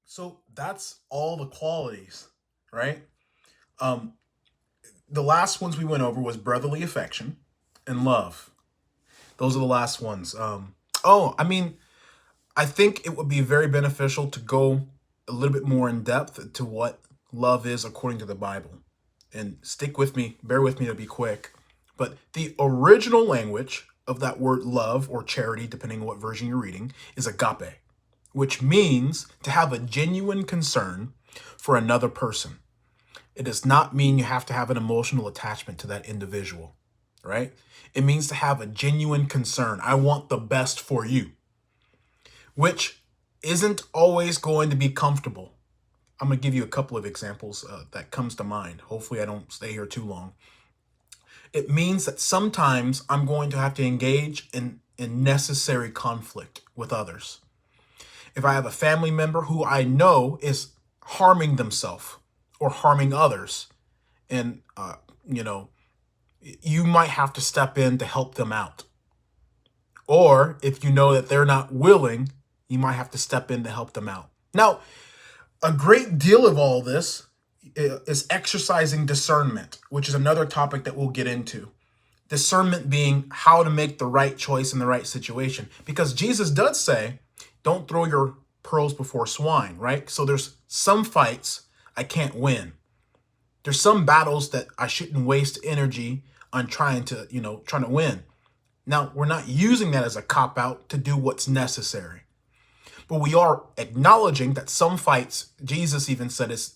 So that's all the qualities, right? Um, the last ones we went over was brotherly affection and love. Those are the last ones. I think it would be very beneficial to go a little bit more in depth to what love is according to the Bible. And stick with me, bear with me to be quick. But the original language of that word love or charity, depending on what version you're reading, is agape, which means to have a genuine concern for another person. It does not mean you have to have an emotional attachment to that individual, right? It means to have a genuine concern. I want the best for you, which isn't always going to be comfortable. I'm going to give you a couple of examples that comes to mind. Hopefully I don't stay here too long. It means that sometimes I'm going to have to engage in necessary conflict with others. If I have a family member who I know is harming themselves or harming others, and you might have to step in to help them out. Or if you know that they're not willing, you might have to step in to help them out. Now, a great deal of all this is exercising discernment, which is another topic that we'll get into. Discernment being how to make the right choice in the right situation. Because Jesus does say, don't throw your pearls before swine, right? So there's some fights I can't win. There's some battles that I shouldn't waste energy on trying to win. Now, we're not using that as a cop-out to do what's necessary. But we are acknowledging that some fights, Jesus even said, it's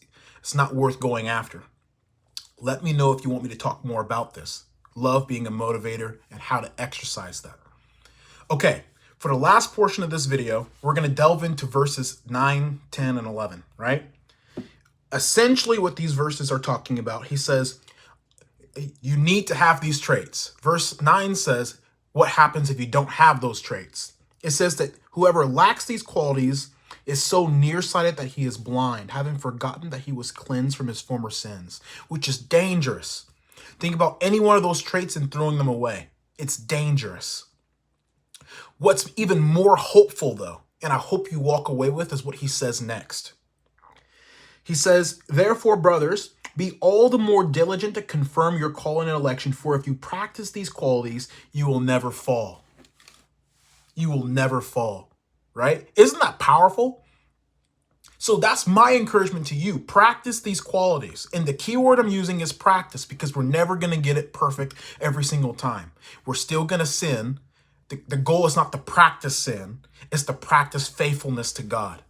not worth going after. Let me know if you want me to talk more about this. Love being a motivator and how to exercise that. Okay, for the last portion of this video, we're going to delve into verses 9, 10, and 11, right? Essentially what these verses are talking about, he says, you need to have these traits. Verse 9 says, what happens if you don't have those traits? It says that whoever lacks these qualities is so nearsighted that he is blind, having forgotten that he was cleansed from his former sins, which is dangerous. Think about any one of those traits and throwing them away. It's dangerous. What's even more hopeful, though, and I hope you walk away with, is what he says next. He says, therefore, brothers, be all the more diligent to confirm your calling and election, for if you practice these qualities, you will never fall. You will never fall, right? Isn't that powerful? So that's my encouragement to you. Practice these qualities. And the key word I'm using is practice, because we're never going to get it perfect every single time. We're still going to sin. The goal is not to practice sin. It's to practice faithfulness to God.